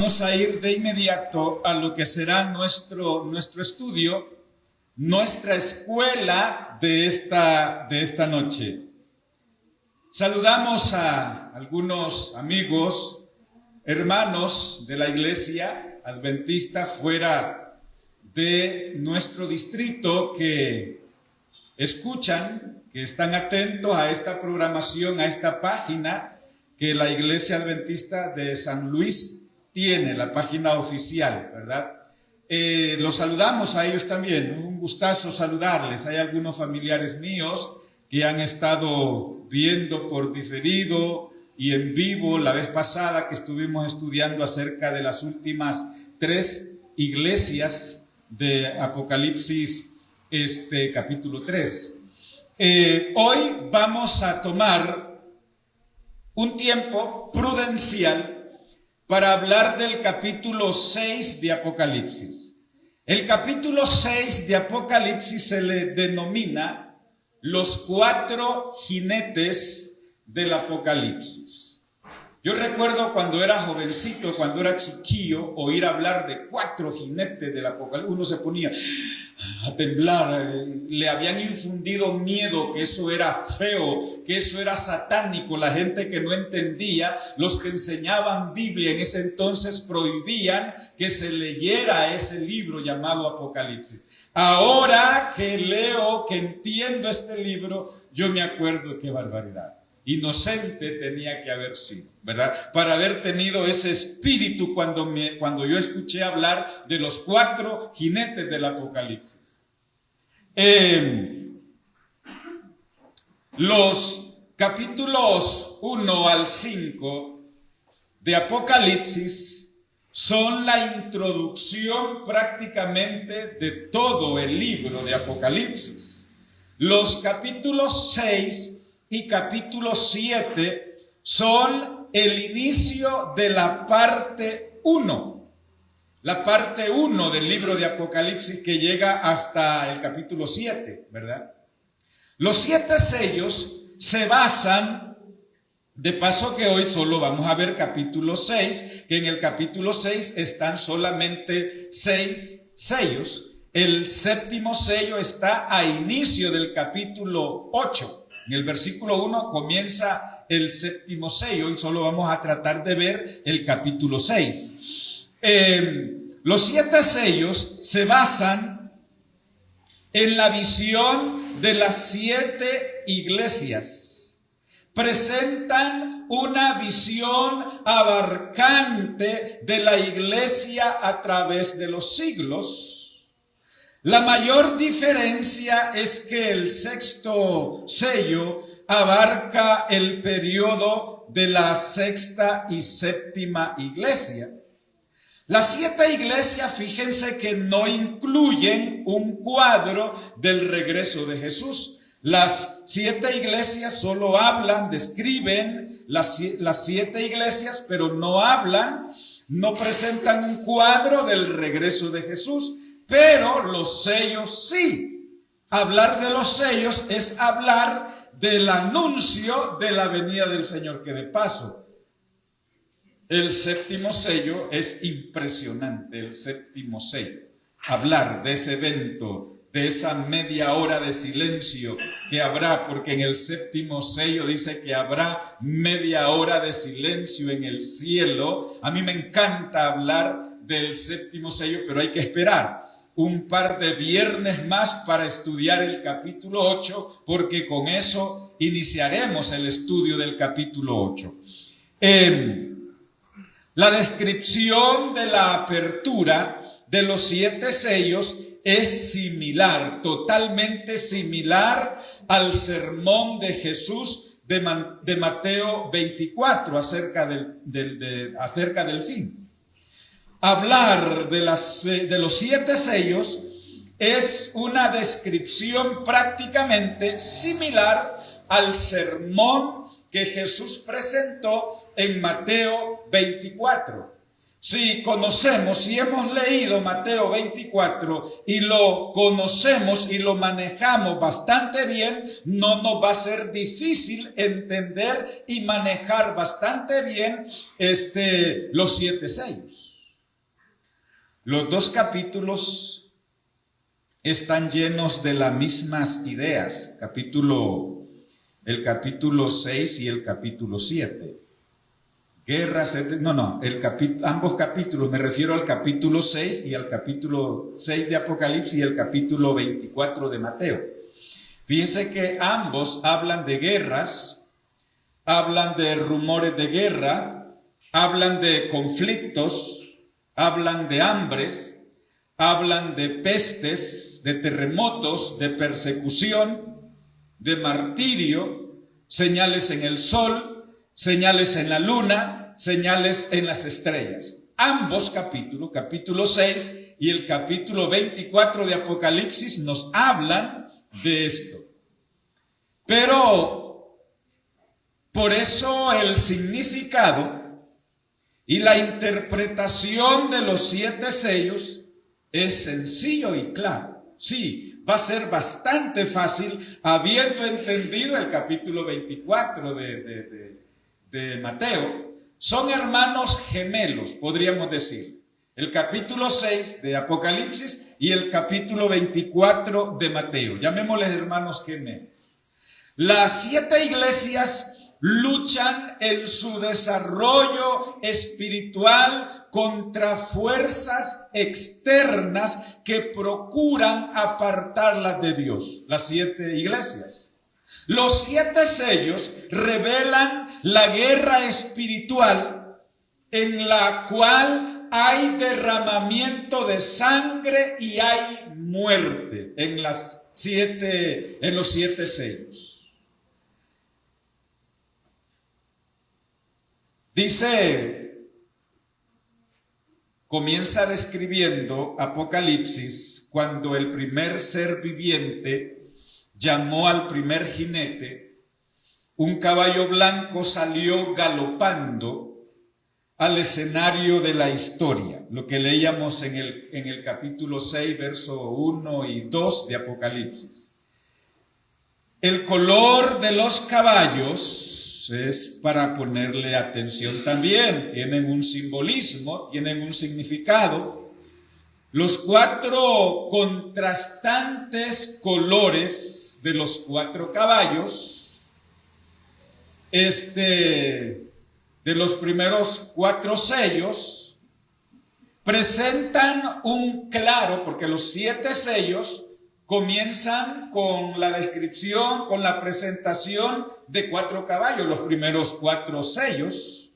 Vamos a ir de inmediato a lo que será nuestro estudio, nuestra escuela de esta noche. Saludamos a algunos amigos, hermanos de la iglesia adventista fuera de nuestro distrito que escuchan, que están atentos a esta programación, a esta página que la iglesia adventista de San Luis tiene, la página oficial, ¿verdad? Los saludamos a ellos también, un gustazo saludarles. Hay algunos familiares míos que han estado viendo por diferido y en vivo la vez pasada que estuvimos estudiando acerca de las últimas 3 iglesias de Apocalipsis, capítulo 3. Hoy vamos a tomar un tiempo prudencial para hablar del capítulo 6 de Apocalipsis. El capítulo 6 de Apocalipsis se le denomina los 4 jinetes del Apocalipsis. Yo recuerdo cuando era jovencito, cuando era chiquillo, oír hablar de 4 jinetes del Apocalipsis. Uno se ponía a temblar, le habían infundido miedo, que eso era feo, que eso era satánico. La gente que no entendía, los que enseñaban Biblia en ese entonces prohibían que se leyera ese libro llamado Apocalipsis. Ahora que leo, que entiendo este libro, yo me acuerdo qué barbaridad. Inocente tenía que haber sido, ¿verdad? Para haber tenido ese espíritu cuando yo escuché hablar de los 4 jinetes del Apocalipsis. Los capítulos 1 al 5 de Apocalipsis son la introducción prácticamente de todo el libro de Apocalipsis. Los capítulos 6 y capítulo 7 son el inicio de la parte 1. La parte 1 del libro de Apocalipsis que llega hasta el capítulo 7, ¿verdad? Los 7 sellos se basan, de paso que hoy solo vamos a ver capítulo 6, que en el capítulo 6 están solamente 6 sellos. El 7º sello está a inicio del capítulo 8. En el versículo 1 comienza el 7º sello y solo vamos a tratar de ver el capítulo 6. Los 7 sellos se basan en la visión de las 7 iglesias. Presentan una visión abarcante de la iglesia a través de los siglos. La mayor diferencia es que el 6º sello abarca el periodo de la 6ª y 7ª iglesia. Las 7 iglesias, fíjense que no incluyen un cuadro del regreso de Jesús. Las 7 iglesias solo hablan, describen las 7 iglesias, pero no presentan un cuadro del regreso de Jesús. Pero los sellos sí. Hablar de los sellos es hablar del anuncio de la venida del Señor, que de paso, el 7º sello es impresionante, el 7º sello. Hablar de ese evento, de esa media hora de silencio que habrá, porque en el 7º sello dice que habrá media hora de silencio en el cielo. A mí me encanta hablar del 7º sello, pero hay que esperar un par de viernes más para estudiar el capítulo 8, porque con eso iniciaremos el estudio del capítulo 8. La descripción de la apertura de los 7 sellos es similar, totalmente similar al sermón de Jesús de Mateo 24 acerca del fin. Hablar de los 7 sellos es una descripción prácticamente similar al sermón que Jesús presentó en Mateo 24. Si hemos leído Mateo 24 y lo conocemos y lo manejamos bastante bien, no nos va a ser difícil entender y manejar bastante bien los 7 sellos. Los dos capítulos están llenos de las mismas ideas, el capítulo 6 y el capítulo 7. Ambos capítulos, me refiero al capítulo 6 y al capítulo 6 de Apocalipsis y el capítulo 24 de Mateo. Fíjense que ambos hablan de guerras, hablan de rumores de guerra, hablan de conflictos, hablan de hambres, hablan de pestes, de terremotos, de persecución, de martirio, señales en el sol, señales en la luna, señales en las estrellas. Ambos capítulos, capítulo 6 y el capítulo 24 de Apocalipsis, nos hablan de esto. Pero por eso el significado y la interpretación de los 7 sellos es sencillo y claro. Sí, va a ser bastante fácil habiendo entendido el capítulo 24 de Mateo. Son hermanos gemelos, podríamos decir. El capítulo 6 de Apocalipsis y el capítulo 24 de Mateo. Llamémosles hermanos gemelos. Las 7 iglesias luchan en su desarrollo espiritual contra fuerzas externas que procuran apartarlas de Dios. Las 7 iglesias. Los 7 sellos revelan la guerra espiritual en la cual hay derramamiento de sangre y hay muerte en los 7 sellos. Dice, comienza describiendo Apocalipsis cuando el primer ser viviente llamó al primer jinete, un caballo blanco salió galopando al escenario de la historia, lo que leíamos en el capítulo 6, verso 1 y 2 de Apocalipsis. El color de los caballos es para ponerle atención también, tienen un simbolismo, tienen un significado. Los 4 contrastantes colores de los 4 caballos, de los primeros 4 sellos, presentan un claro, porque los 7 sellos comienzan con la descripción, con la presentación de 4 caballos. Los primeros 4 sellos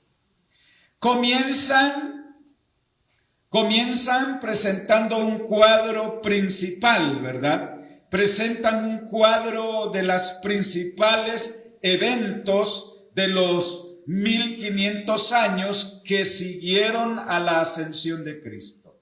comienzan presentando un cuadro principal, ¿verdad? Presentan un cuadro de los principales eventos de los 1500 años que siguieron a la ascensión de Cristo.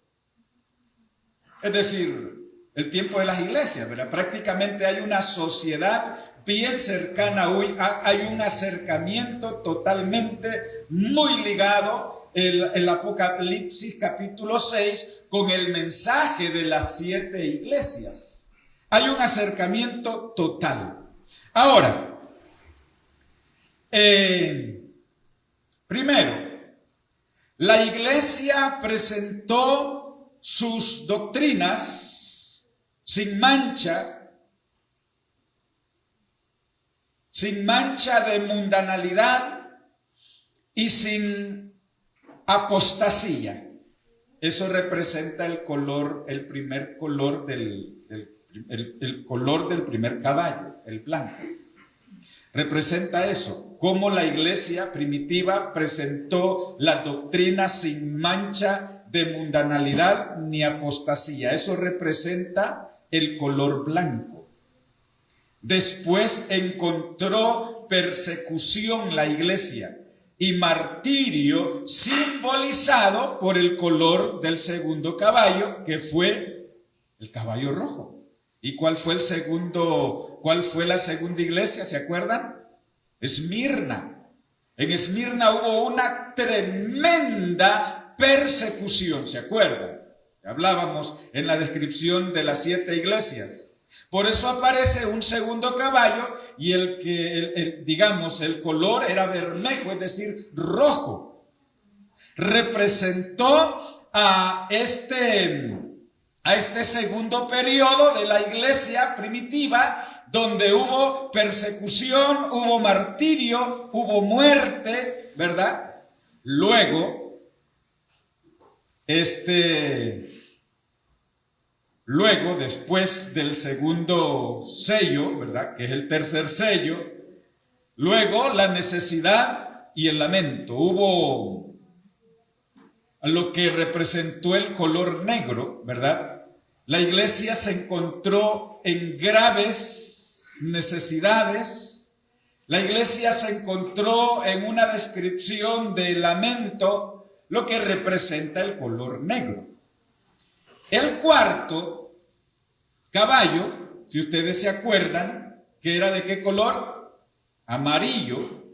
Es decir, el tiempo de las iglesias, ¿verdad? Prácticamente hay una sociedad bien cercana hoy, hay un acercamiento totalmente muy ligado el Apocalipsis capítulo 6 con el mensaje de las 7 iglesias. Hay un acercamiento total. Ahora, primero, la iglesia presentó sus doctrinas sin mancha de mundanalidad y sin apostasía. Eso representa el primer color el color del primer caballo, el blanco. Representa eso, cómo la iglesia primitiva presentó la doctrina sin mancha de mundanalidad ni apostasía. Eso representa el color blanco. Después encontró persecución la iglesia y martirio simbolizado por el color del segundo caballo, que fue el caballo rojo. ¿Y cuál fue la segunda iglesia? ¿Se acuerdan? Esmirna. En Esmirna hubo una tremenda persecución, ¿se acuerdan? Hablábamos en la descripción de las 7 iglesias. Por eso aparece un segundo caballo y el color era bermejo, es decir, rojo. Representó a este segundo periodo de la iglesia primitiva, donde hubo persecución, hubo martirio, hubo muerte, ¿verdad? Luego, después del segundo sello, ¿verdad?, que es el tercer sello, luego la necesidad y el lamento. Hubo lo que representó el color negro, ¿verdad? La iglesia se encontró en graves necesidades. La iglesia se encontró en una descripción de lamento, lo que representa el color negro. El cuarto caballo, si ustedes se acuerdan, que era de qué color? Amarillo.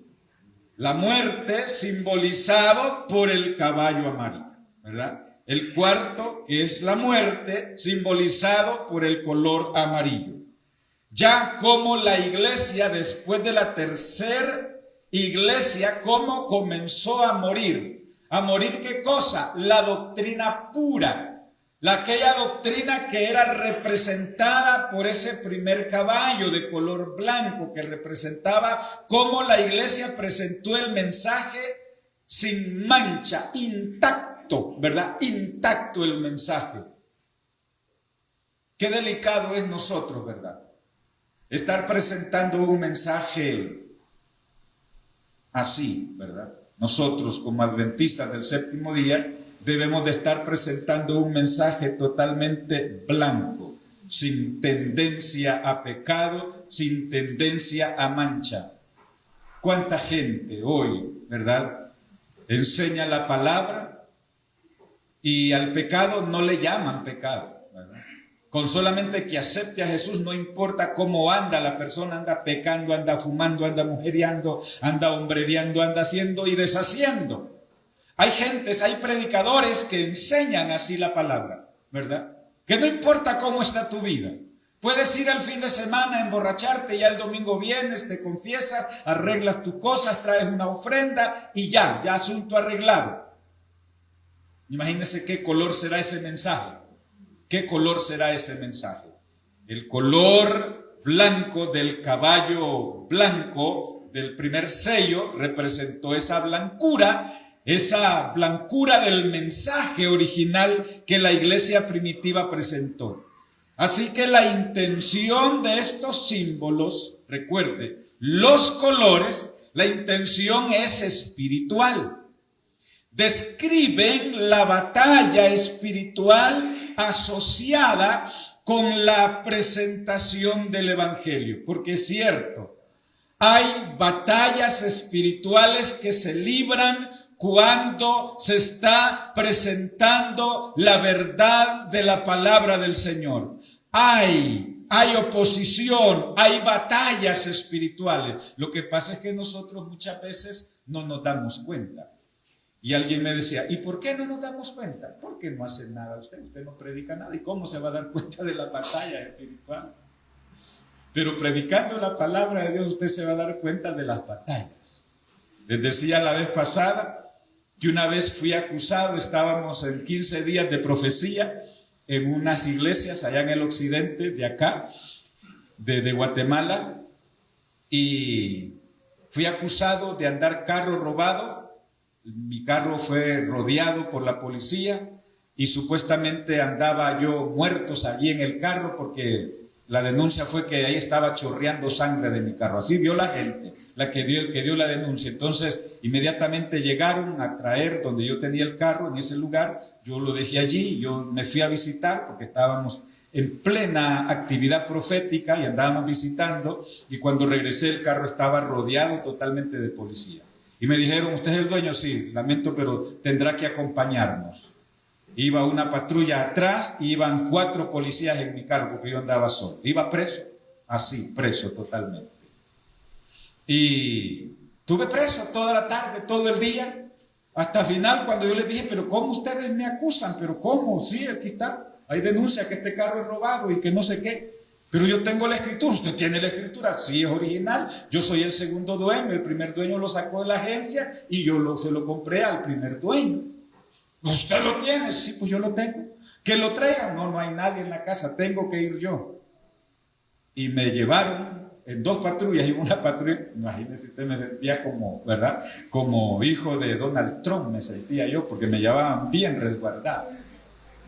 La muerte simbolizado por el caballo amarillo, ¿verdad? El cuarto, que es la muerte, simbolizado por el color amarillo. Ya como la iglesia, después de la tercera iglesia, ¿cómo comenzó a morir? ¿A morir qué cosa? La doctrina pura. Aquella doctrina que era representada por ese primer caballo de color blanco, que representaba cómo la iglesia presentó el mensaje sin mancha, intacto, ¿verdad? Intacto el mensaje. Qué delicado es nosotros, ¿verdad? Estar presentando un mensaje así, ¿verdad? Nosotros como adventistas del séptimo día debemos de estar presentando un mensaje totalmente blanco, sin tendencia a pecado, sin tendencia a mancha. ¿Cuánta gente hoy, verdad, enseña la palabra y al pecado no le llaman pecado, ¿verdad? Con solamente que acepte a Jesús, no importa cómo anda la persona, anda pecando, anda fumando, anda mujeriando, anda hombrereando, anda haciendo y deshaciendo. Hay gentes, hay predicadores que enseñan así la palabra, ¿verdad? Que no importa cómo está tu vida. Puedes ir al fin de semana a emborracharte, ya el domingo vienes, te confiesas, arreglas tus cosas, traes una ofrenda y ya asunto arreglado. Imagínense qué color será ese mensaje. ¿Qué color será ese mensaje? El color blanco del caballo blanco del primer sello representó esa blancura del mensaje original que la iglesia primitiva presentó. Así que la intención de estos símbolos, recuerde, los colores, la intención es espiritual. Describen la batalla espiritual asociada con la presentación del evangelio, porque es cierto, hay batallas espirituales que se libran cuando se está presentando la verdad de la palabra del Señor. Hay oposición, hay batallas espirituales. Lo que pasa es que nosotros muchas veces no nos damos cuenta. Y alguien me decía, ¿y por qué no nos damos cuenta? Porque no hace nada usted no predica nada. ¿Y cómo se va a dar cuenta de la batalla espiritual? Pero predicando la palabra de Dios usted se va a dar cuenta de las batallas. Les decía la vez pasada que una vez fui acusado, estábamos en 15 días de profecía en unas iglesias allá en el occidente de acá, de Guatemala, y fui acusado de andar carro robado. Mi carro fue rodeado por la policía y supuestamente andaba yo muertos allí en el carro porque la denuncia fue que ahí estaba chorreando sangre de mi carro. Así vio la gente, el que dio la denuncia. Entonces inmediatamente llegaron a traer donde yo tenía el carro, en ese lugar. Yo lo dejé allí, yo me fui a visitar porque estábamos en plena actividad profética y andábamos visitando, y cuando regresé el carro estaba rodeado totalmente de policía. Y me dijeron, ¿usted es el dueño? Sí, lamento, pero tendrá que acompañarnos. Iba una patrulla atrás y iban 4 policías en mi carro porque yo andaba solo. Iba preso, así, preso totalmente. Y estuve preso toda la tarde, todo el día, hasta final cuando yo les dije, pero ¿cómo ustedes me acusan? ¿Pero cómo? Sí, aquí está, hay denuncia que este carro es robado y que no sé qué. Pero yo tengo la escritura. ¿Usted tiene la escritura? Sí, es original. Yo soy el segundo dueño. El primer dueño lo sacó de la agencia y yo se lo compré al primer dueño. ¿Usted lo tiene? Sí, pues yo lo tengo. Que lo traigan. No, no hay nadie en la casa, tengo que ir yo. Y me llevaron en 2 patrullas y una patrulla. Imagínese usted, me sentía como, ¿verdad? Como hijo de Donald Trump me sentía yo, porque me llevaban bien resguardado.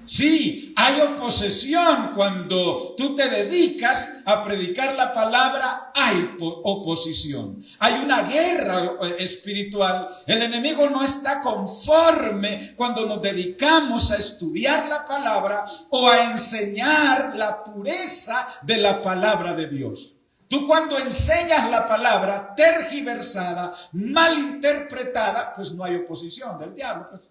Sí, hay oposición cuando tú te dedicas a predicar la palabra, hay oposición. Hay una guerra espiritual. El enemigo no está conforme cuando nos dedicamos a estudiar la palabra o a enseñar la pureza de la palabra de Dios. Tú cuando enseñas la palabra tergiversada, malinterpretada, pues no hay oposición del diablo, pues.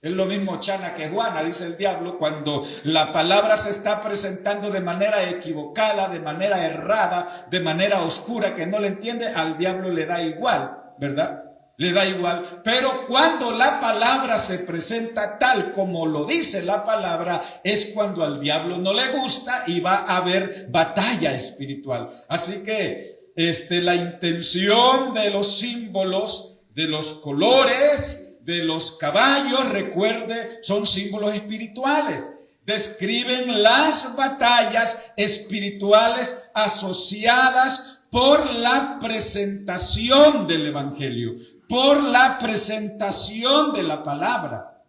Es lo mismo Chana que Juana, dice el diablo, cuando la palabra se está presentando de manera equivocada, de manera errada, de manera oscura, que no le entiende, al diablo le da igual, ¿verdad? Le da igual. Pero cuando la palabra se presenta tal como lo dice la palabra, es cuando al diablo no le gusta y va a haber batalla espiritual. Así que la intención de los símbolos, de los colores, de los caballos, recuerde, son símbolos espirituales. Describen las batallas espirituales asociadas por la presentación del evangelio, por la presentación de la palabra.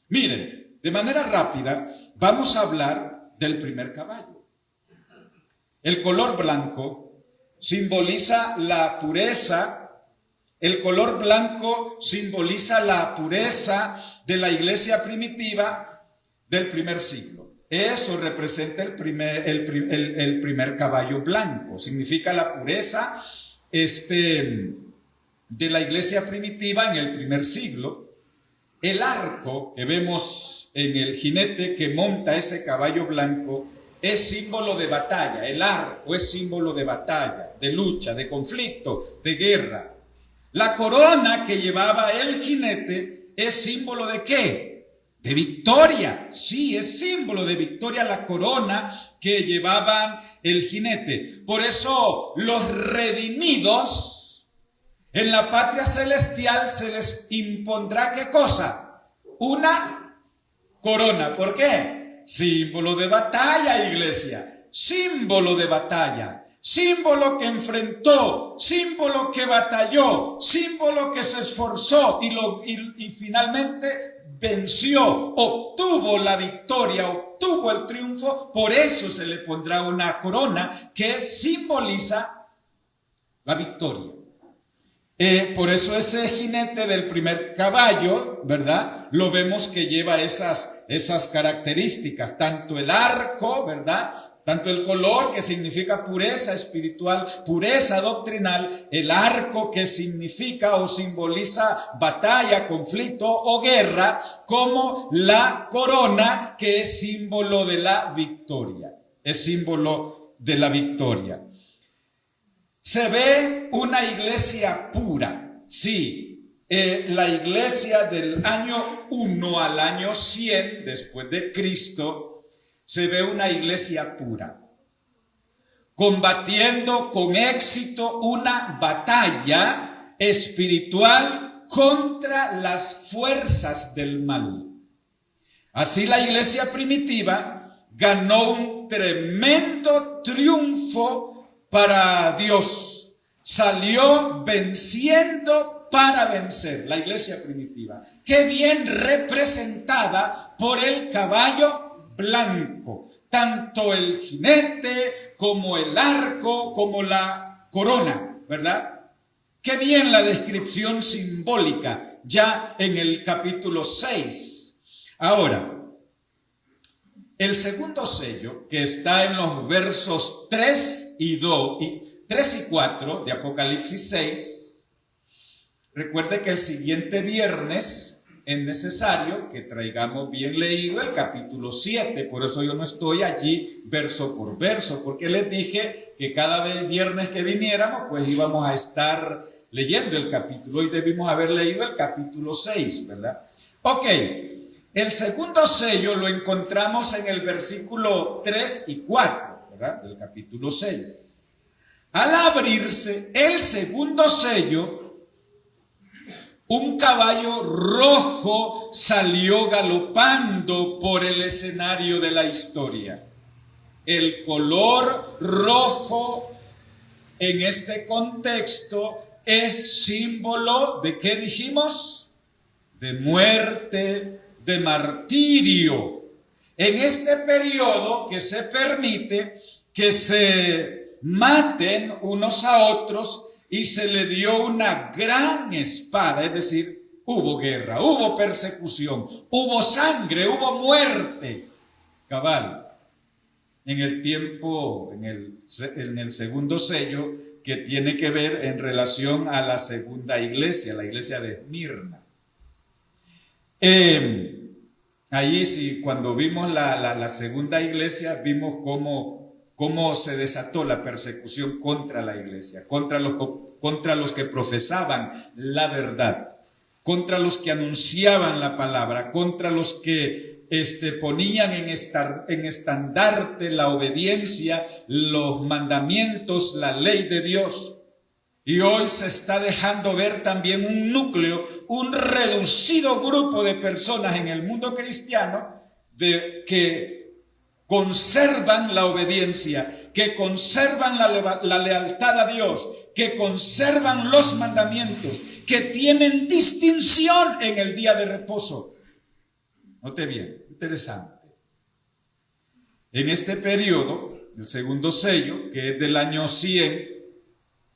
Miren, de manera rápida, vamos a hablar del primer caballo. El color blanco simboliza la pureza. El color blanco simboliza la pureza de la iglesia primitiva del primer siglo. Eso representa el primer caballo blanco. Significa la pureza de la iglesia primitiva en el primer siglo. El arco que vemos en el jinete que monta ese caballo blanco es símbolo de batalla. El arco es símbolo de batalla, de lucha, de conflicto, de guerra. La corona que llevaba el jinete es símbolo ¿de qué? De victoria. Sí, es símbolo de victoria la corona que llevaban el jinete. Por eso los redimidos en la patria celestial se les impondrá ¿qué cosa? Una corona. ¿Por qué? Símbolo de batalla, iglesia. Símbolo de batalla. Símbolo que enfrentó, símbolo que batalló, símbolo que se esforzó y finalmente venció, obtuvo la victoria, obtuvo el triunfo. Por eso se le pondrá una corona que simboliza la victoria. Por eso ese jinete del primer caballo, ¿verdad? Lo vemos que lleva esas características, tanto el arco, ¿verdad? Tanto el color, que significa pureza espiritual, pureza doctrinal, el arco, que significa o simboliza batalla, conflicto o guerra, como la corona, que es símbolo de la victoria. Es símbolo de la victoria. Se ve una iglesia pura, sí. La iglesia del año 1 al año 100 después de Cristo, se ve una iglesia pura, combatiendo con éxito una batalla espiritual contra las fuerzas del mal. Así la iglesia primitiva ganó un tremendo triunfo para Dios. Salió venciendo para vencer, la iglesia primitiva. Qué bien representada por el caballo blanco, tanto el jinete como el arco como la corona, ¿verdad? Qué bien la descripción simbólica ya en el capítulo 6. Ahora, el segundo sello, que está en los versos 3 y 4 de Apocalipsis 6, recuerde que el siguiente viernes es necesario que traigamos bien leído el capítulo 7, por eso yo no estoy allí verso por verso, porque les dije que cada viernes que viniéramos, pues íbamos a estar leyendo el capítulo, y debimos haber leído el capítulo 6, ¿verdad? Ok, el segundo sello lo encontramos en el versículo 3 y 4, ¿verdad? Del capítulo 6. Al abrirse el segundo sello, un caballo rojo salió galopando por el escenario de la historia. El color rojo en este contexto es símbolo de ¿qué dijimos? De muerte, de martirio. En este periodo que se permite que se maten unos a otros y se le dio una gran espada, es decir, hubo guerra, hubo persecución, hubo sangre, hubo muerte. Cabal. En el tiempo, en el segundo sello, que tiene que ver en relación a la segunda iglesia, la iglesia de Esmirna. Allí sí, cuando vimos la segunda iglesia, vimos cómo se desató la persecución contra la iglesia, contra los que profesaban la verdad, contra los que anunciaban la palabra, contra los que ponían en estandarte la obediencia, los mandamientos, la ley de Dios. Y hoy se está dejando ver también un núcleo, un reducido grupo de personas en el mundo cristiano que conservan la obediencia, que conservan la lealtad a Dios, que conservan los mandamientos, que tienen distinción en el día de reposo. Note bien, interesante. En este periodo, el segundo sello, que es del año 100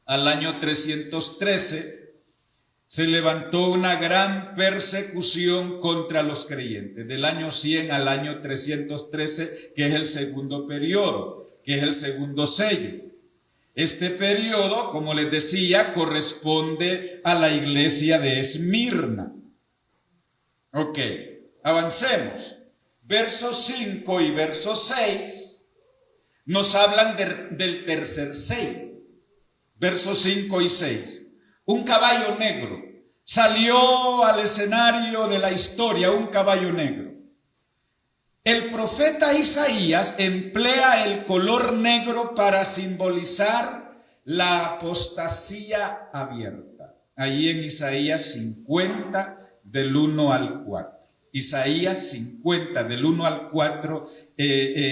al año 313, se levantó una gran persecución contra los creyentes. Del año 100 al año 313, que es el segundo periodo, que es el segundo sello. Este periodo, como les decía, corresponde a la iglesia de Esmirna. Ok. Avancemos. Versos 5 y verso 6 nos hablan del tercer sello. Versos 5 y 6. Un caballo negro. Salió al escenario de la historia un caballo negro. El profeta Isaías emplea el color negro para simbolizar la apostasía abierta. Allí en Isaías 50, del 1 al 4. Isaías 50, del 1 al 4,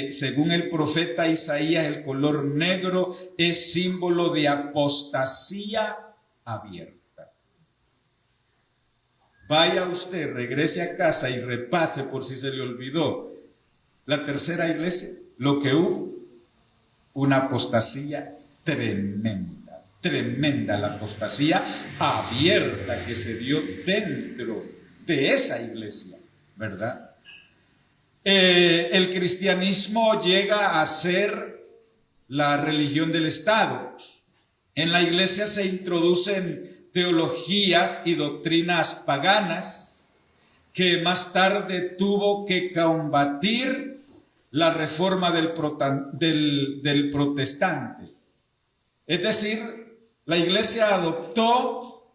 según el profeta Isaías, el color negro es símbolo de apostasía abierta. Vaya usted, regrese a casa y repase por si se le olvidó la tercera iglesia, lo que hubo, una apostasía tremenda, tremenda la apostasía abierta que se dio dentro de esa iglesia. ¿Verdad? El cristianismo llega a ser la religión del Estado. En la iglesia se introducen teologías y doctrinas paganas que más tarde tuvo que combatir la reforma del protestante. Es decir, la iglesia adoptó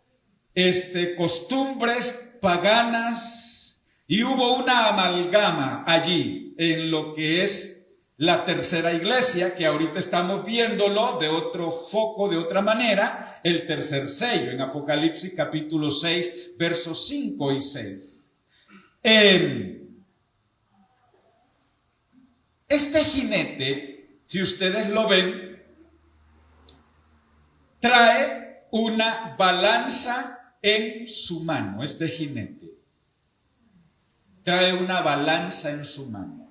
costumbres paganas. Y hubo una amalgama allí en lo que es la tercera iglesia, que ahorita estamos viéndolo de otro foco, de otra manera, el tercer sello, en Apocalipsis capítulo 6, versos 5 y 6. Este jinete, si ustedes lo ven, trae una balanza en su mano, este jinete. Trae una balanza en su mano.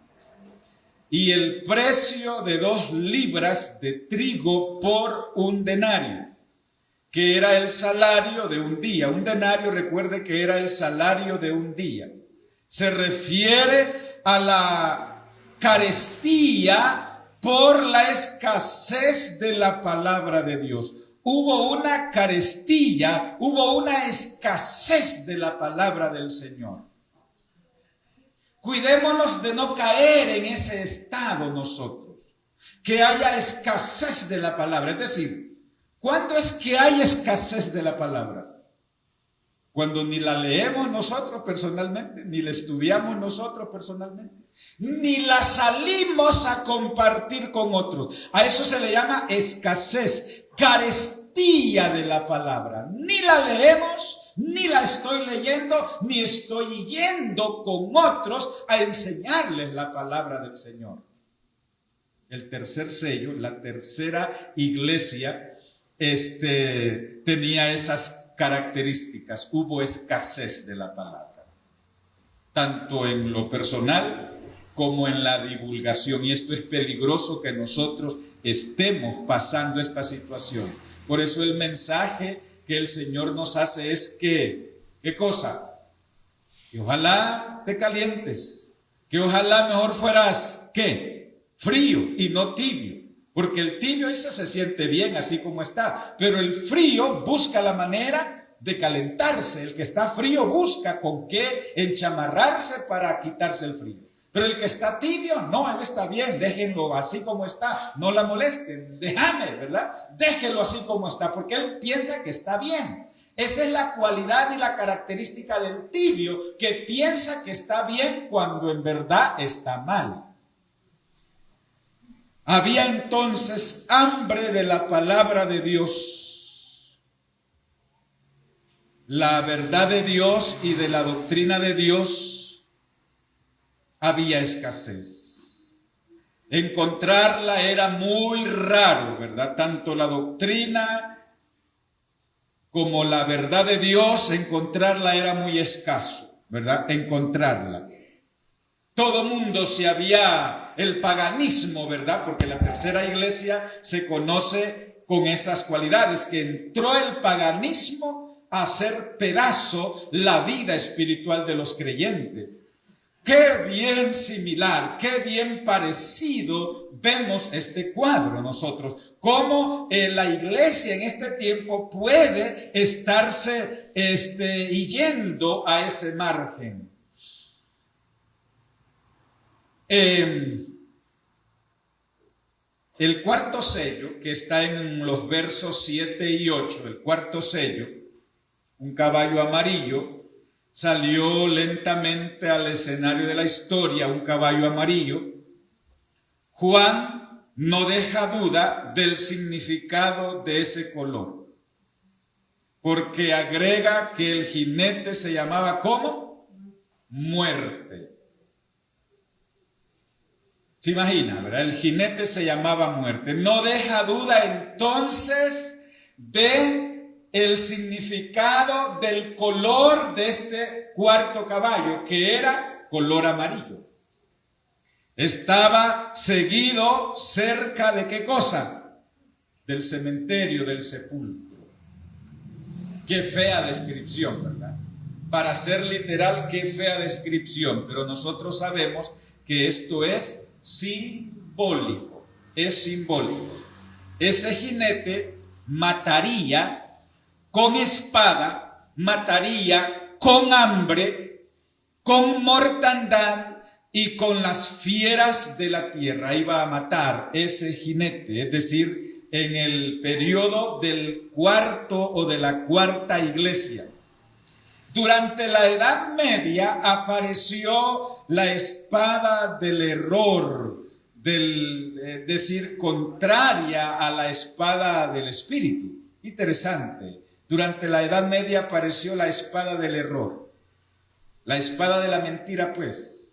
Y el precio de 2 libras de trigo por un denario, que era el salario de un día. Un denario, recuerde que era el salario de un día. Se refiere a la carestía por la escasez de la palabra de Dios. Hubo una carestía, hubo una escasez de la palabra del Señor. Cuidémonos de no caer en ese estado nosotros, que haya escasez de la palabra. Es decir, ¿cuándo es que hay escasez de la palabra? Cuando ni la leemos nosotros personalmente, ni la estudiamos nosotros personalmente, ni la salimos a compartir con otros. A eso se le llama escasez, carestía de la palabra. Ni la leemos, ni la estoy leyendo, ni estoy yendo con otros a enseñarles la palabra del Señor. El tercer sello, la tercera iglesia, tenía esas características. Hubo escasez de la palabra, tanto en lo personal como en la divulgación. Y esto es peligroso, que nosotros estemos pasando esta situación. Por eso el mensaje que el Señor nos hace es que, ¿qué cosa? Que ojalá te calientes, que ojalá mejor fueras, ¿qué? Frío y no tibio. Porque el tibio ese se siente bien así como está, pero el frío busca la manera de calentarse. El que está frío busca con qué enchamarrarse para quitarse el frío. Pero el que está tibio, no, él está bien, déjenlo así como está, no la molesten, déjame, ¿verdad? Déjenlo así como está, porque él piensa que está bien. Esa es la cualidad y la característica del tibio, que piensa que está bien cuando en verdad está mal. Había entonces hambre de la palabra de Dios, la verdad de Dios y de la doctrina de Dios. Había escasez. Encontrarla era muy raro, ¿verdad? Tanto la doctrina como la verdad de Dios, encontrarla era muy escaso, ¿verdad? Encontrarla. Todo mundo el paganismo, ¿verdad? Porque la tercera iglesia se conoce con esas cualidades, que entró el paganismo a hacer pedazo la vida espiritual de los creyentes. Qué bien similar, qué bien parecido vemos este cuadro nosotros. Cómo la iglesia en este tiempo puede estarse yendo a ese margen. El cuarto sello, que está en los versos 7 y 8, el cuarto sello, un caballo amarillo, salió lentamente al escenario de la historia, un caballo amarillo. Juan no deja duda del significado de ese color, porque agrega que el jinete se llamaba ¿cómo? Muerte. ¿Se imagina, verdad? El jinete se llamaba Muerte. No deja duda entonces de el significado del color de este cuarto caballo, que era color amarillo. Estaba seguido cerca de ¿qué cosa? Del cementerio, del sepulcro. Qué fea descripción, ¿verdad? Para ser literal, qué fea descripción, pero nosotros sabemos que esto es simbólico, es simbólico. Ese jinete mataría con espada, mataría con hambre, con mortandad y con las fieras de la tierra. Iba a matar ese jinete, es decir, en el periodo del cuarto o de la cuarta iglesia. Durante la Edad Media apareció la espada del error, es decir, contraria a la espada del Espíritu. Interesante. Durante la Edad Media apareció la espada del error, la espada de la mentira, pues,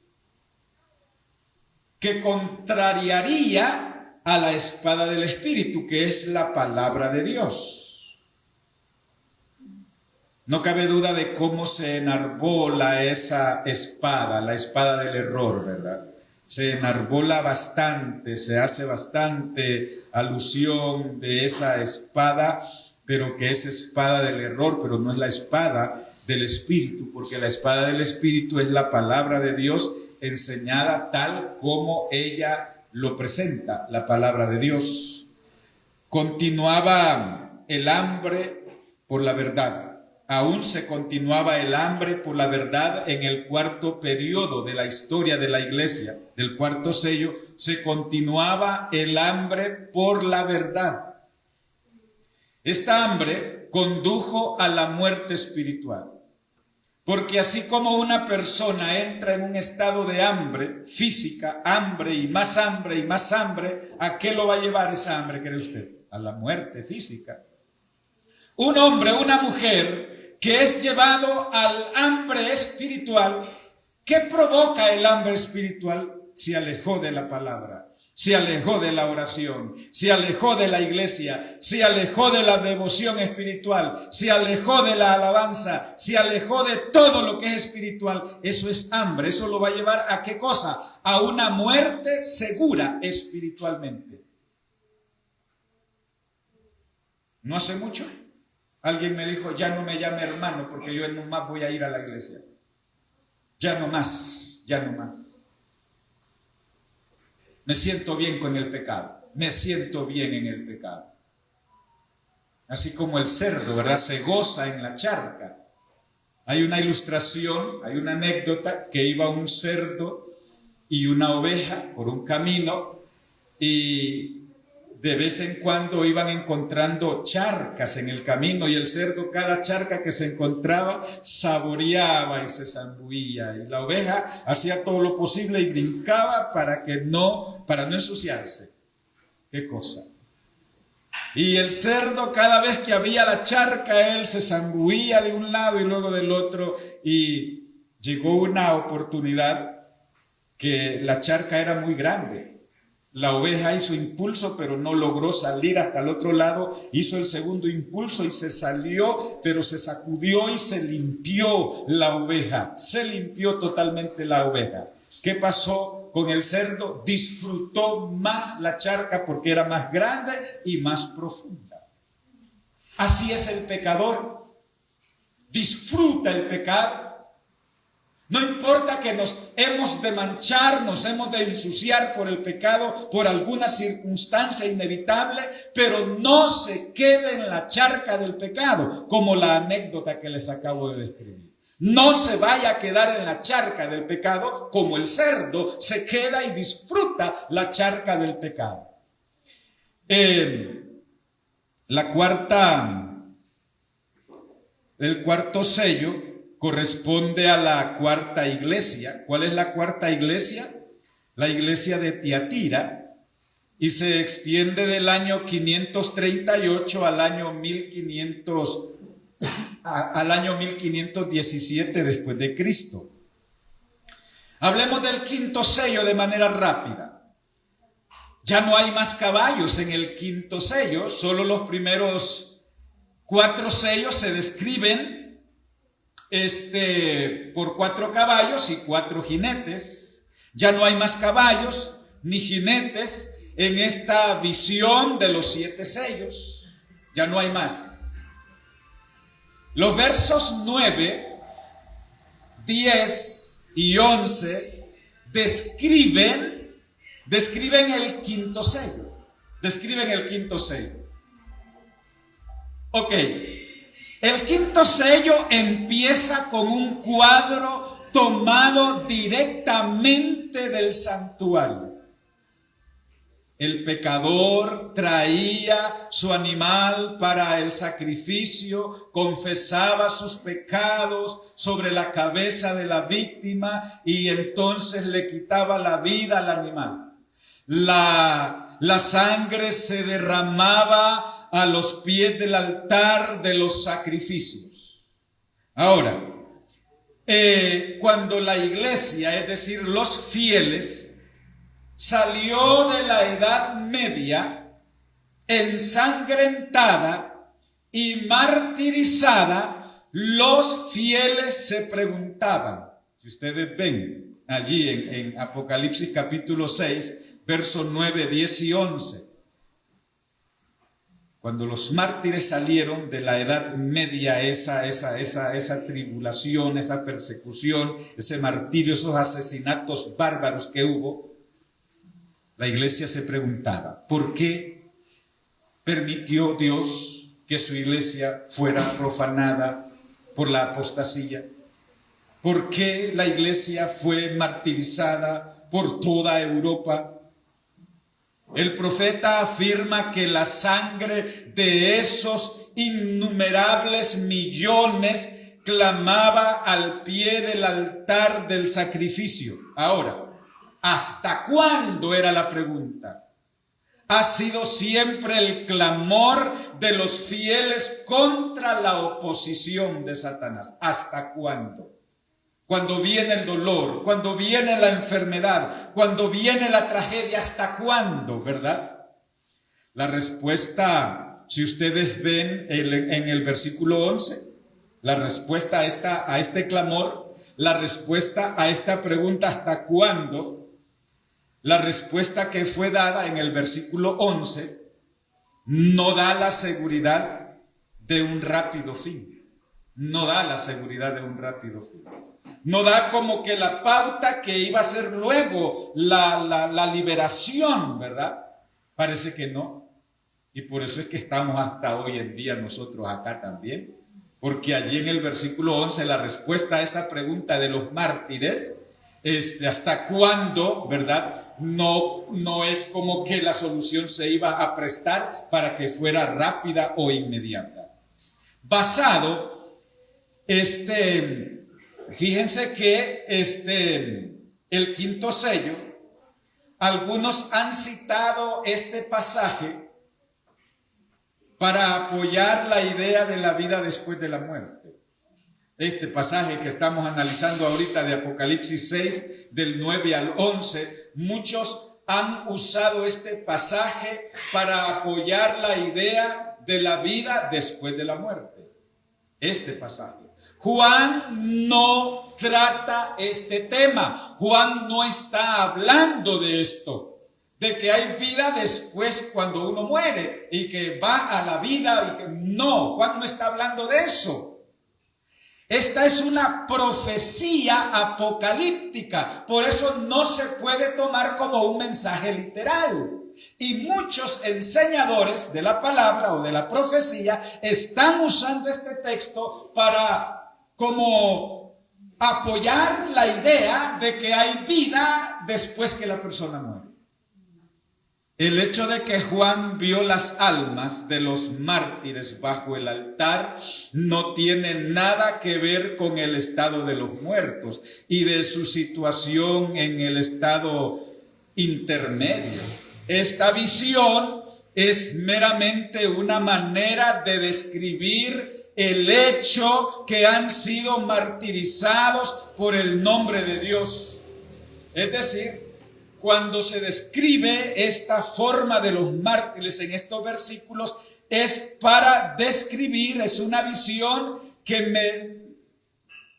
que contrariaría a la espada del Espíritu, que es la palabra de Dios. No cabe duda de cómo se enarbola esa espada, la espada del error, ¿verdad? Se enarbola bastante, se hace bastante alusión de esa espada, pero que es espada del error, pero no es la espada del Espíritu, porque la espada del Espíritu es la palabra de Dios enseñada tal como ella lo presenta, la palabra de Dios. Continuaba el hambre por la verdad. Aún se continuaba el hambre por la verdad en el cuarto periodo de la historia de la iglesia, del cuarto sello, se continuaba el hambre por la verdad. Esta hambre condujo a la muerte espiritual, porque así como una persona entra en un estado de hambre física, hambre y más hambre y más hambre, ¿a qué lo va a llevar esa hambre, cree usted? A la muerte física. Un hombre, una mujer que es llevado al hambre espiritual. ¿Qué provoca el hambre espiritual? Se alejó de la palabra, se alejó de la oración, se alejó de la iglesia, se alejó de la devoción espiritual, se alejó de la alabanza, se alejó de todo lo que es espiritual. Eso es hambre, eso lo va a llevar ¿a qué cosa? A una muerte segura espiritualmente. No hace mucho, alguien me dijo, ya no me llame hermano porque yo no más voy a ir a la iglesia. Ya no más, ya no más. Me siento bien con el pecado, me siento bien en el pecado. Así como el cerdo, ¿verdad? Se goza en la charca. Hay una ilustración, hay una anécdota que iba un cerdo y una oveja por un camino y de vez en cuando iban encontrando charcas en el camino y el cerdo, cada charca que se encontraba, saboreaba y se zambullía. Y la oveja hacía todo lo posible y brincaba para no ensuciarse. ¿Qué cosa? Y el cerdo, cada vez que había la charca, él se zambullía de un lado y luego del otro. Y llegó una oportunidad que la charca era muy grande. La oveja hizo impulso, pero no logró salir hasta el otro lado. Hizo el segundo impulso y se salió, pero se sacudió y se limpió la oveja. Se limpió totalmente la oveja. ¿Qué pasó con el cerdo? Disfrutó más la charca porque era más grande y más profunda. Así es el pecador. Disfruta el pecado. No importa que nos hemos de manchar, nos hemos de ensuciar por el pecado, por alguna circunstancia inevitable, pero no se quede en la charca del pecado, como la anécdota que les acabo de describir. No se vaya a quedar en la charca del pecado, como el cerdo se queda y disfruta la charca del pecado. El cuarto sello corresponde a la cuarta iglesia. ¿Cuál es la cuarta iglesia? La iglesia de Tiatira, y se extiende del año 538 al año 1517 después de Cristo. Hablemos del quinto sello de manera rápida. Ya no hay más caballos en el quinto sello, solo los primeros 4 sellos se describen por 4 caballos y 4 jinetes. Ya no hay más caballos ni jinetes en esta visión de los 7 sellos. Ya no hay más. Los versos 9, 10 y 11 describen el quinto sello. Describen el quinto sello. Ok. El quinto sello empieza con un cuadro tomado directamente del santuario. El pecador traía su animal para el sacrificio, confesaba sus pecados sobre la cabeza de la víctima y entonces le quitaba la vida al animal. La sangre se derramaba a los pies del altar de los sacrificios. Ahora, cuando la iglesia, es decir, los fieles, salió de la Edad Media ensangrentada y martirizada, los fieles se preguntaban. Si ustedes ven allí en Apocalipsis capítulo 6, versos 9, 10 y 11, cuando los mártires salieron de la Edad Media, esa tribulación, esa persecución, ese martirio, esos asesinatos bárbaros que hubo, la iglesia se preguntaba, ¿por qué permitió Dios que su iglesia fuera profanada por la apostasía? ¿Por qué la iglesia fue martirizada por toda Europa? El profeta afirma que la sangre de esos innumerables millones clamaba al pie del altar del sacrificio. Ahora, ¿hasta cuándo era la pregunta? ha sido siempre el clamor de los fieles contra la oposición de Satanás. ¿Hasta cuándo? Cuando viene el dolor, cuando viene la enfermedad, cuando viene la tragedia, ¿hasta cuándo? ¿Verdad? La respuesta, si ustedes ven en el versículo 11, la respuesta a este clamor, la respuesta a esta pregunta, ¿hasta cuándo? La respuesta que fue dada en el versículo 11 no da la seguridad de un rápido fin. No da la seguridad de un rápido fin. No da como que la pauta que iba a ser luego la liberación, ¿verdad? Parece que no. Y por eso es que estamos hasta hoy en día nosotros acá también. Porque allí en el versículo 11 la respuesta a esa pregunta de los mártires, ¿hasta cuándo, verdad? No es como que la solución se iba a prestar para que fuera rápida o inmediata. Basado, fíjense que el quinto sello, algunos han citado este pasaje para apoyar la idea de la vida después de la muerte. Este pasaje que estamos analizando ahorita de Apocalipsis 6, del 9 al 11, muchos han usado este pasaje para apoyar la idea de la vida después de la muerte. Este pasaje. Juan no trata este tema. Juan no está hablando de esto, de que hay vida después cuando uno muere y que va a la vida y que no, Juan no está hablando de eso. Esta es una profecía apocalíptica, por eso no se puede tomar como un mensaje literal. Y muchos enseñadores de la palabra o de la profecía están usando este texto para como apoyar la idea de que hay vida después que la persona muere. El hecho de que Juan vio las almas de los mártires bajo el altar no tiene nada que ver con el estado de los muertos y de su situación en el estado intermedio. Esta visión es meramente una manera de describir el hecho que han sido martirizados por el nombre de Dios. Es decir, cuando se describe esta forma de los mártires en estos versículos, es para describir, es una visión que me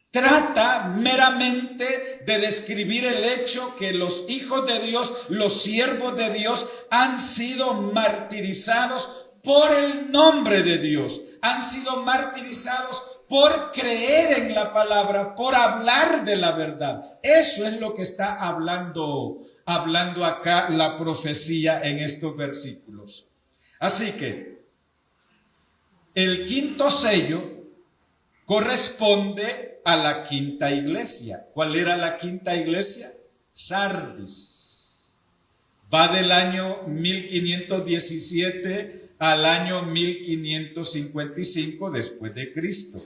trata meramente de describir el hecho que los hijos de Dios, los siervos de Dios, han sido martirizados por el nombre de Dios, han sido martirizados por creer en la palabra, por hablar de la verdad. Eso es lo que está hablando acá la profecía en estos versículos. Así que el quinto sello corresponde a la quinta iglesia. ¿Cuál era la quinta iglesia? Sardis. Va del año 1517 al año 1555 después de Cristo.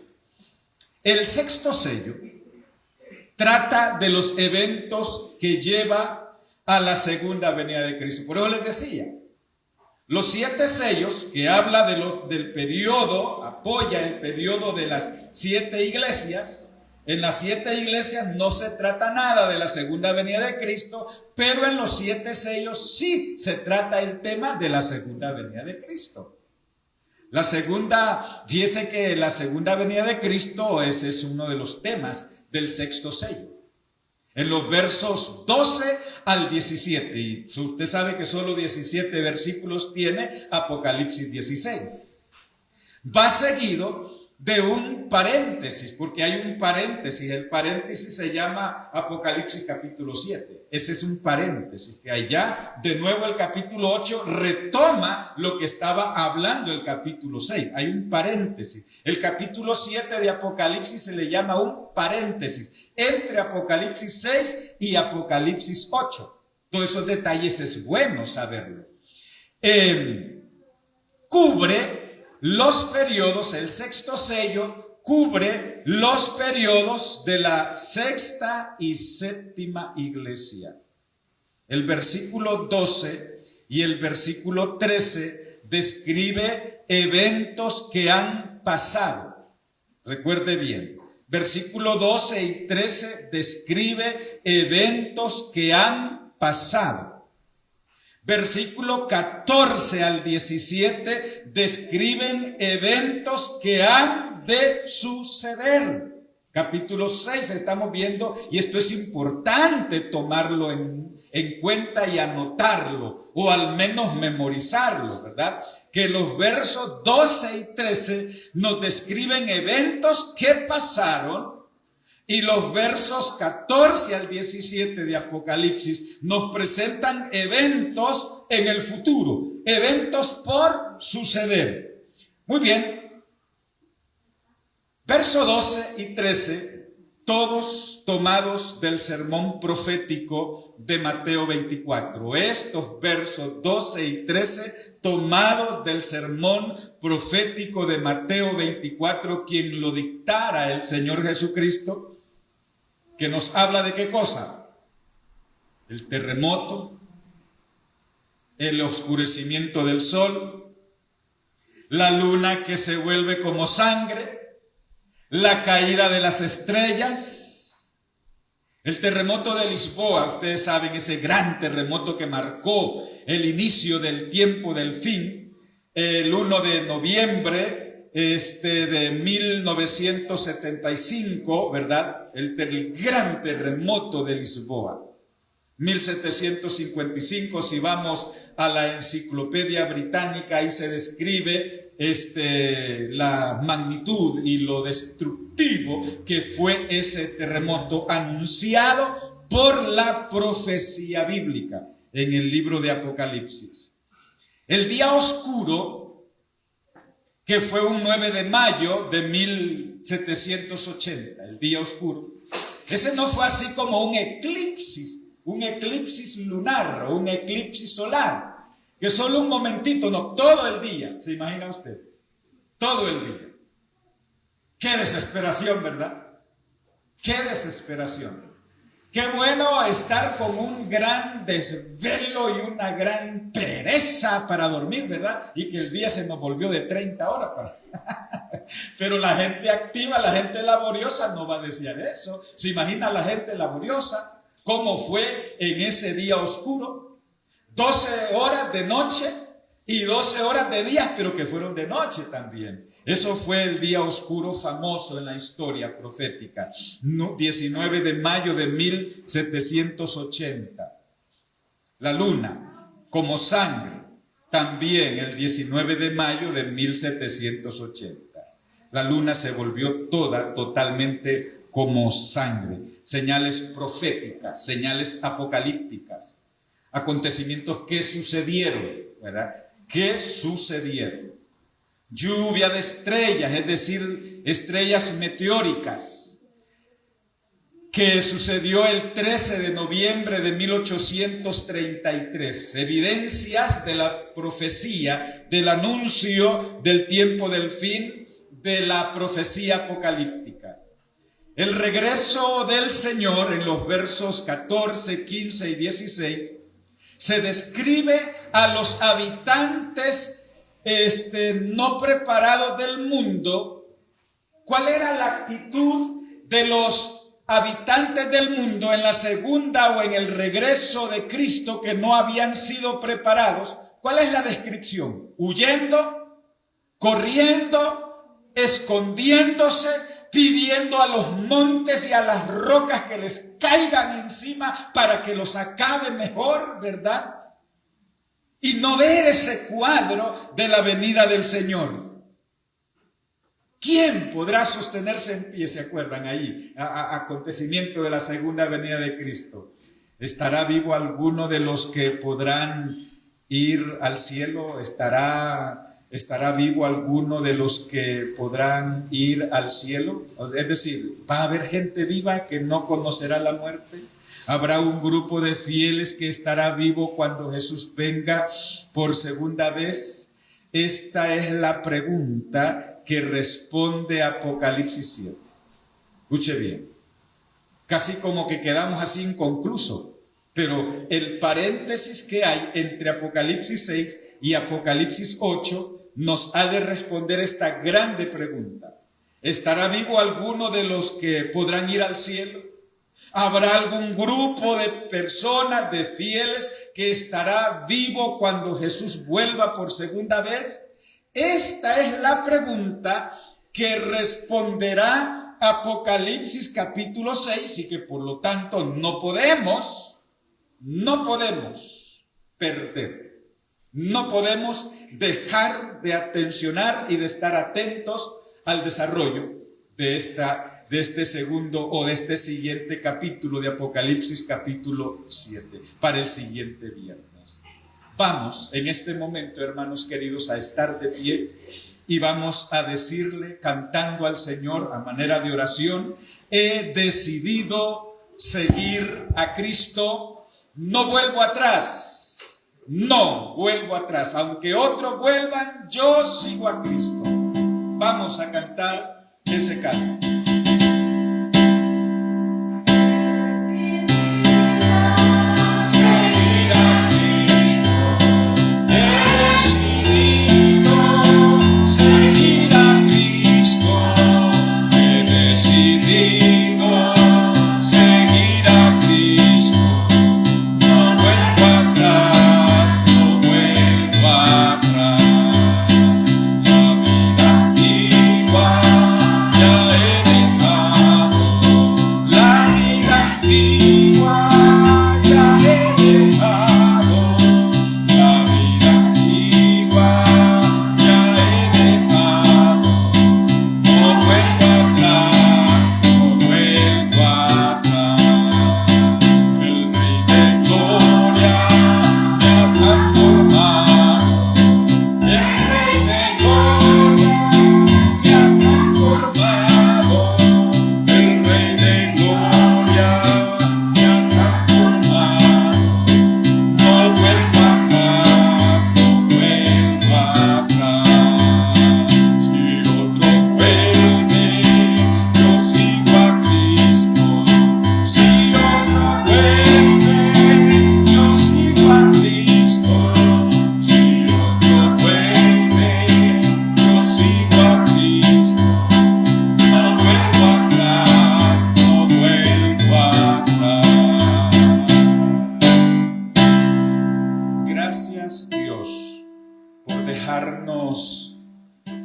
El sexto sello trata de los eventos que lleva a la segunda venida de Cristo. Por eso les decía, los 7 sellos que habla del periodo, apoya el periodo de las 7 iglesias. En las 7 iglesias no se trata nada de la segunda venida de Cristo, pero en los 7 sellos sí se trata el tema de la segunda venida de Cristo. Fíjese que la segunda venida de Cristo ese es uno de los temas del sexto sello. En los versos 12 al 17, y usted sabe que solo 17 versículos tiene Apocalipsis 16. Va seguido de un paréntesis, porque hay un paréntesis. El paréntesis se llama Apocalipsis capítulo 7. Ese es un paréntesis, que allá de nuevo el capítulo 8 retoma lo que estaba hablando el capítulo 6. Hay un paréntesis. El capítulo 7 de Apocalipsis se le llama un paréntesis entre Apocalipsis 6 y Apocalipsis 8. Todos esos detalles es bueno saberlo. Cubre los periodos, el sexto sello cubre los periodos de la sexta y séptima iglesia. El versículo 12 y el versículo 13 describe eventos que han pasado. Recuerde bien, versículo 12 y 13 describe eventos que han pasado. Versículo 14 al 17 describen eventos que han de suceder. Capítulo 6 estamos viendo, y esto es importante tomarlo en cuenta y anotarlo, o al menos memorizarlo, ¿verdad? Que los versos 12 y 13 nos describen eventos que pasaron, y los versos 14 al 17 de Apocalipsis nos presentan eventos en el futuro, eventos por suceder. Muy bien. Verso 12 y 13, todos tomados del sermón profético de Mateo 24. Estos versos 12 y 13 tomados del sermón profético de Mateo 24, quien lo dictara el Señor Jesucristo, que nos habla de qué cosa: el terremoto, el oscurecimiento del sol, la luna que se vuelve como sangre, la caída de las estrellas, el terremoto de Lisboa. Ustedes saben, ese gran terremoto que marcó el inicio del tiempo del fin, el 1 de noviembre de 1975, ¿verdad? El gran terremoto de Lisboa. 1755, si vamos a la enciclopedia británica, ahí se describe la magnitud y lo destructivo que fue ese terremoto anunciado por la profecía bíblica en el libro de Apocalipsis. El día oscuro, que fue un 9 de mayo de 1780, el día oscuro, ese no fue así como un eclipsis lunar o un eclipsis solar, que solo un momentito, no, todo el día. ¿Se imagina usted? Todo el día. Qué desesperación, ¿verdad? Qué desesperación. Qué bueno estar con un gran desvelo y una gran pereza para dormir, ¿verdad? Y que el día se nos volvió de 30 horas para... Pero la gente activa, la gente laboriosa no va a desear eso. ¿Se imagina la gente laboriosa cómo fue en ese día oscuro? 12 horas de noche y 12 horas de día, pero que fueron de noche también. Eso fue el día oscuro famoso en la historia profética, 19 de mayo de 1780. La luna como sangre, también el 19 de mayo de 1780. La luna se volvió totalmente como sangre. Señales proféticas, señales apocalípticas. Acontecimientos que sucedieron, ¿verdad? ¿Qué sucedieron? Lluvia de estrellas, es decir, estrellas meteóricas, que sucedió el 13 de noviembre de 1833. Evidencias de la profecía, del anuncio del tiempo del fin, de la profecía apocalíptica. El regreso del Señor en los versos 14, 15 y 16 se describe a los habitantes no preparados del mundo. ¿Cuál era la actitud de los habitantes del mundo en la segunda o en el regreso de Cristo que no habían sido preparados? ¿Cuál es la descripción? Huyendo, corriendo, escondiéndose, pidiendo a los montes y a las rocas que les caigan encima para que los acabe mejor, ¿verdad? Y no ver ese cuadro de la venida del Señor. ¿Quién podrá sostenerse en pie? ¿Se acuerdan ahí? Acontecimiento de la segunda venida de Cristo. ¿Estará vivo alguno de los que podrán ir al cielo? ¿Estará vivo alguno de los que podrán ir al cielo? Es decir, ¿va a haber gente viva que no conocerá la muerte? ¿Habrá un grupo de fieles que estará vivo cuando Jesús venga por segunda vez? Esta es la pregunta que responde Apocalipsis 7. Escuche bien. Casi como que quedamos así inconclusos. Pero el paréntesis que hay entre Apocalipsis 6 y Apocalipsis 8 nos ha de responder esta grande pregunta. ¿Estará vivo alguno de los que podrán ir al cielo? ¿Habrá algún grupo de personas, de fieles, que estará vivo cuando Jesús vuelva por segunda vez? Esta es la pregunta que responderá Apocalipsis capítulo 6 y que por lo tanto no podemos perder. No podemos dejar de atencionar y de estar atentos al desarrollo de este segundo o de este siguiente capítulo de Apocalipsis capítulo 7 para el siguiente viernes. Vamos en este momento, hermanos queridos, a estar de pie y vamos a decirle, cantando al Señor a manera de oración: he decidido seguir a Cristo, no vuelvo atrás, aunque otros vuelvan, yo sigo a Cristo. Vamos a cantar ese canto.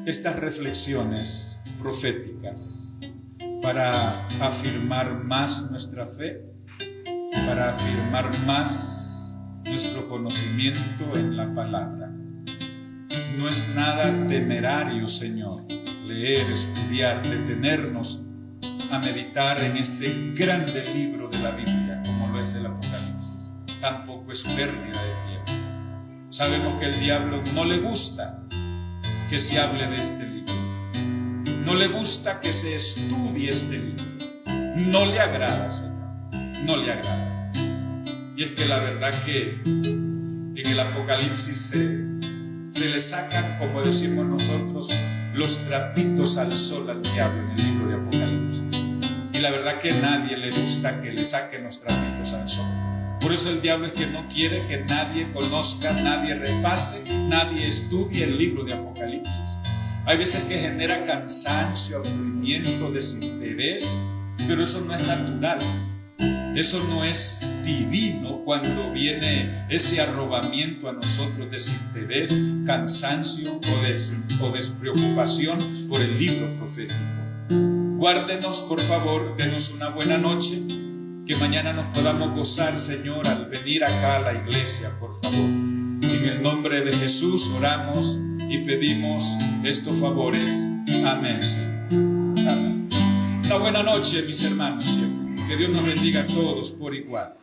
Estas reflexiones proféticas para afirmar más nuestra fe, para afirmar más nuestro conocimiento en la palabra. No es nada temerario, Señor, leer, estudiar, detenernos a meditar en este grande libro de la Biblia, como lo es el Apocalipsis. Tampoco es pérdida de tiempo. Sabemos que al diablo no le gusta que se hable de este libro, no le gusta que se estudie este libro, no le agrada, Señor, no le agrada. Y es que la verdad que en el Apocalipsis se le sacan, como decimos nosotros, los trapitos al sol al diablo en el libro de Apocalipsis. Y la verdad que a nadie le gusta que le saquen los trapitos al sol. Por eso el diablo es que no quiere que nadie conozca, nadie repase, nadie estudie el libro de Apocalipsis. Hay veces que genera cansancio, aburrimiento, desinterés, pero eso no es natural. Eso no es divino cuando viene ese arrobamiento a nosotros, desinterés, cansancio o despreocupación por el libro profético. Guárdenos, por favor, denos una buena noche. Que mañana nos podamos gozar, Señor, al venir acá a la iglesia, por favor. En el nombre de Jesús oramos y pedimos estos favores. Amén, Señor. Amén. Una buena noche, mis hermanos. Que Dios nos bendiga a todos por igual.